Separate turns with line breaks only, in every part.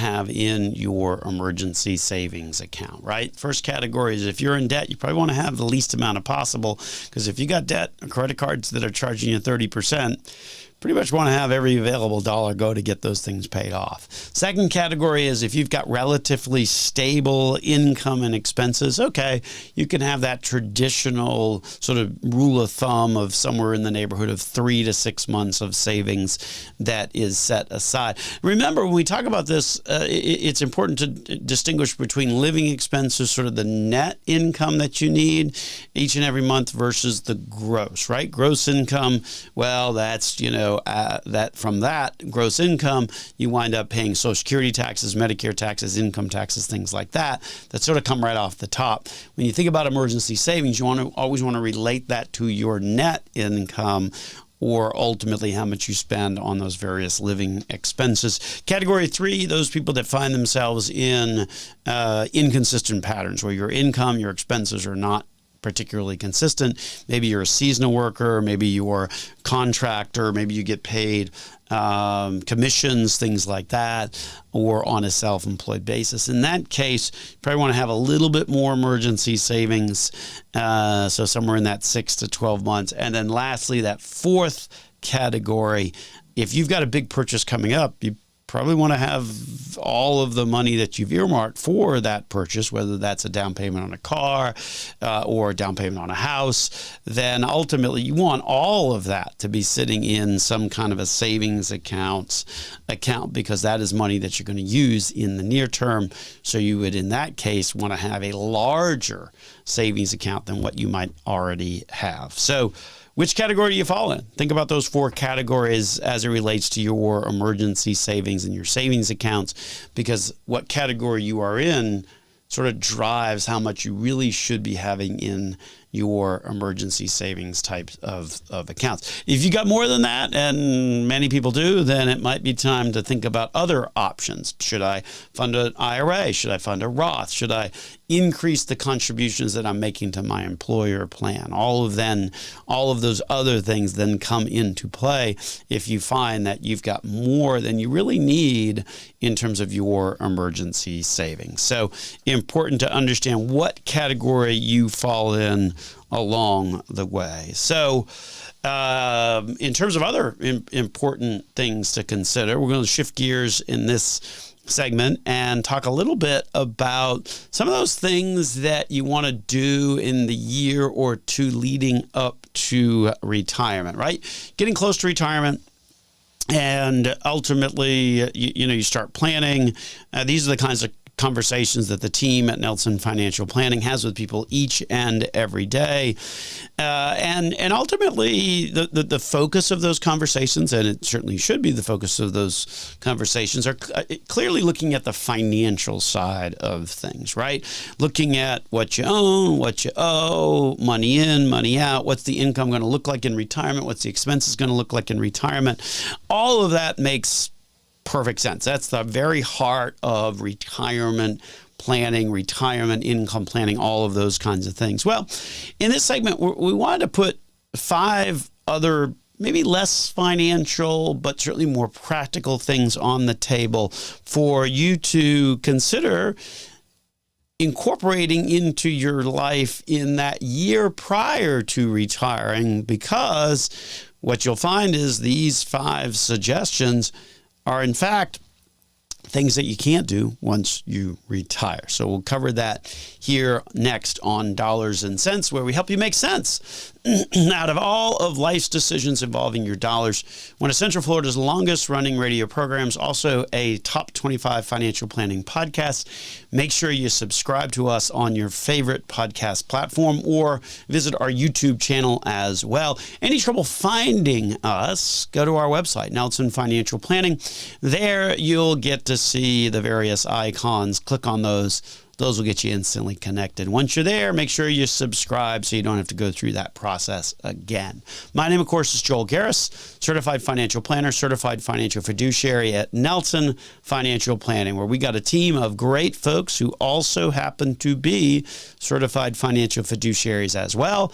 have in your emergency savings account, right? First category is if you're in debt, you probably want to have the least amount of possible, because if you got debt or credit cards that are charging you 30%, pretty much want to have every available dollar go to get those things paid off. Second category is if you've got relatively stable income and expenses, okay, you can have that traditional sort of rule of thumb of somewhere in the neighborhood of 3 to 6 months of savings that is set aside. Remember, when we talk about this, it's important to distinguish between living expenses, sort of the net income that you need each and every month, versus the gross, right? Gross income, well, that's, that from that gross income, you wind up paying Social Security taxes, Medicare taxes, income taxes, things like that sort of come right off the top. When you think about emergency savings, you always want to relate that to your net income, or ultimately how much you spend on those various living expenses. Category 3, those people that find themselves in inconsistent patterns where your income, your expenses are not particularly consistent. Maybe you're a seasonal worker, maybe you're a contractor, maybe you get paid commissions, things like that, or on a self-employed basis. In that case, you probably want to have a little bit more emergency savings, so somewhere in that 6 to 12 months. And then lastly, that fourth category, if you've got a big purchase coming up, you probably want to have all of the money that you've earmarked for that purchase, whether that's a down payment on a car or a down payment on a house. Then ultimately you want all of that to be sitting in some kind of a savings account, because that is money that you're going to use in the near term. So you would, in that case, want to have a larger savings account than what you might already have. So which category do you fall in? Think about those 4 categories as it relates to your emergency savings and your savings accounts, because what category you are in sort of drives how much you really should be having in your emergency savings types of accounts. If you got more than that, and many people do, then it might be time to think about other options. Should I fund an IRA? Should I fund a Roth? Should I increase the contributions that I'm making to my employer plan? All of those other things then come into play if you find that you've got more than you really need in terms of your emergency savings. So important to understand what category you fall in along the way. So in terms of other important things to consider, we're going to shift gears in this segment and talk a little bit about some of those things that you want to do in the year or two leading up to retirement, right? Getting close to retirement. And ultimately, you start planning. These are the kinds of conversations that the team at Nelson Financial Planning has with people each and every day. And ultimately, the focus of those conversations, and it certainly should be the focus of those conversations, are clearly looking at the financial side of things, right? Looking at what you own, what you owe, money in, money out, what's the income going to look like in retirement, what's the expenses going to look like in retirement. All of that makes perfect sense. That's the very heart of retirement planning, retirement income planning, all of those kinds of things. Well, in this segment, we wanted to put 5 other maybe less financial, but certainly more practical things on the table for you to consider incorporating into your life in that year prior to retiring, because what you'll find is these 5 suggestions are in fact things that you can't do once you retire. So we'll cover that here next on Dollars and Cents, where we help you make sense out of all of life's decisions involving your dollars. One of Central Florida's longest running radio programs, also a top 25 financial planning podcast. Make sure you subscribe to us on your favorite podcast platform or visit our YouTube channel as well. Any trouble finding us, go to our website, Nelson Financial Planning. There you'll get to see the various icons. Click on those. Those will get you instantly connected. Once you're there, make sure you subscribe so you don't have to go through that process again. My name, of course, is Joel Garris, certified financial planner, certified financial fiduciary at Nelson Financial Planning, where we got a team of great folks who also happen to be certified financial fiduciaries as well.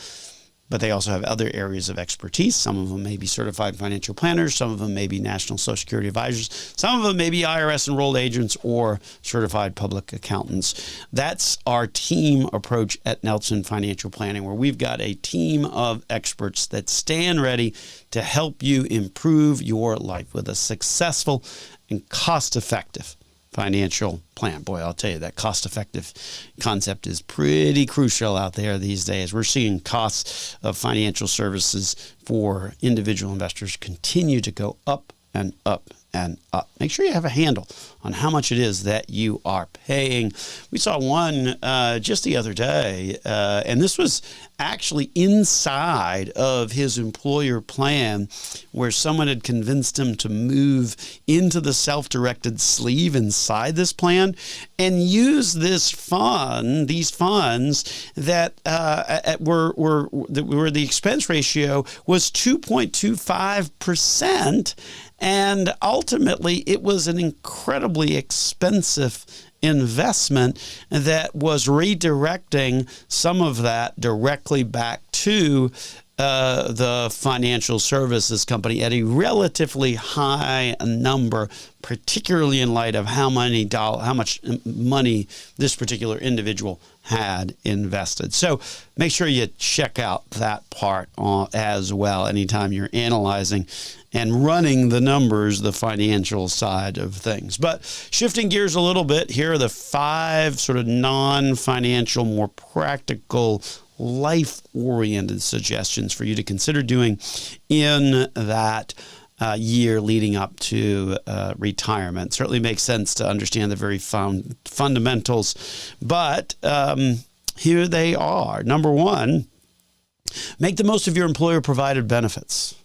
but they also have other areas of expertise. Some of them may be certified financial planners. Some of them may be National Social Security advisors. Some of them may be IRS enrolled agents or certified public accountants. That's our team approach at Nelson Financial Planning, where we've got a team of experts that stand ready to help you improve your life with a successful and cost-effective financial plan. Boy, I'll tell you, that cost-effective concept is pretty crucial out there these days. We're seeing costs of financial services for individual investors continue to go up and up and up. Make sure you have a handle on how much it is that you are paying. We saw one just the other day, and this was actually inside of his employer plan, where someone had convinced him to move into the self-directed sleeve inside this plan and use these funds that where the expense ratio was 2.25%. And ultimately, it was an incredibly expensive investment that was redirecting some of that directly back to the financial services company at a relatively high number, particularly in light of how much money this particular individual had invested. So make sure you check out that part as well anytime you're analyzing and running the numbers, the financial side of things. But shifting gears a little bit, here are the 5 sort of non-financial, more practical, life-oriented suggestions for you to consider doing in that year leading up to retirement. Certainly makes sense to understand the very fundamentals, but here they are. Number 1, make the most of your employer-provided benefits.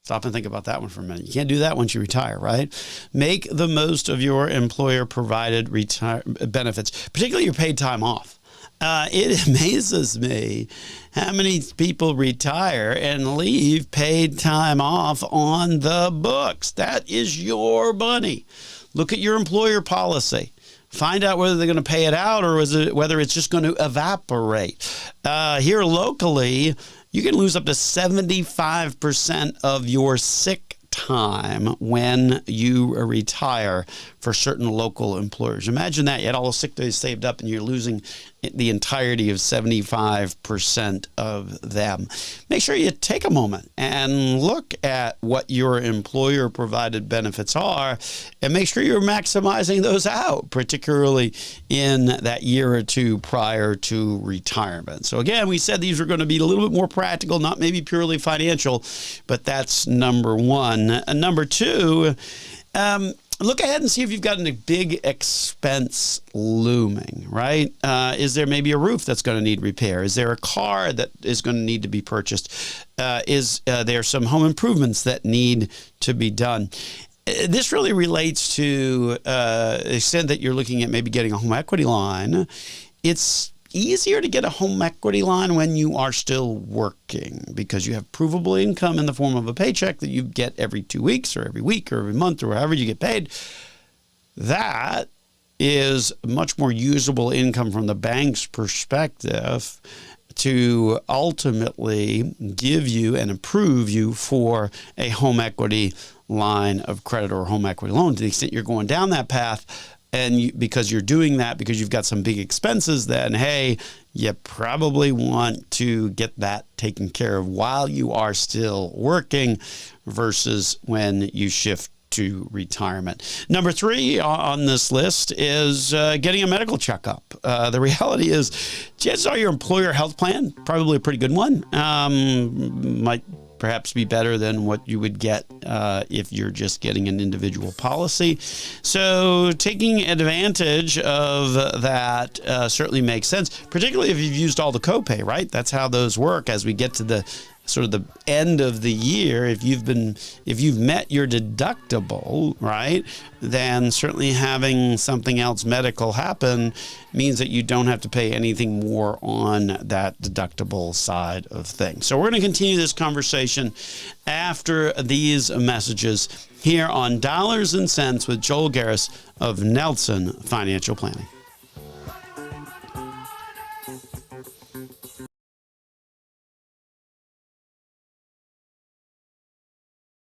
Stop and think about that one for a minute. You can't do that once you retire, right? Make the most of your employer-provided benefits, particularly your paid time off. It amazes me how many people retire and leave paid time off on the books. That is your money. Look at your employer policy. Find out whether they're going to pay it out or whether it's just going to evaporate. Here locally, you can lose up to 75% of your sick time when you retire for certain local employers. Imagine that. You had all those sick days saved up and you're losing the entirety of 75% of them. Make sure you take a moment and look at what your employer provided benefits are and make sure you're maximizing those out, particularly in that year or two prior to retirement. So again, we said these are going to be a little bit more practical, not maybe purely financial, but that's number 1. Number 2, look ahead and see if you've got a big expense looming, right? Is there maybe a roof that's going to need repair? Is there a car that is going to need to be purchased? Is there some home improvements that need to be done? This really relates to the extent that you're looking at maybe getting a home equity line. It's easier to get a home equity line when you are still working because you have provable income in the form of a paycheck that you get every 2 weeks or every week or every month or however you get paid. That is much more usable income from the bank's perspective to ultimately give you and approve you for a home equity line of credit or home equity loan. To the extent you're going down that path, and because you're doing that because you've got some big expenses, then, hey, you probably want to get that taken care of while you are still working versus when you shift to retirement. Number 3 on this list is getting a medical checkup. The reality is, chances are your employer health plan, probably a pretty good one, might perhaps be better than what you would get if you're just getting an individual policy. So taking advantage of that certainly makes sense, particularly if you've used all the copay, right? That's how those work as we get to the sort of the end of the year. If you've met your deductible, right, then certainly having something else medical happen means that you don't have to pay anything more on that deductible side of things. So we're going to continue this conversation after these messages here on Dollars and Cents with Joel Garris of Nelson Financial Planning.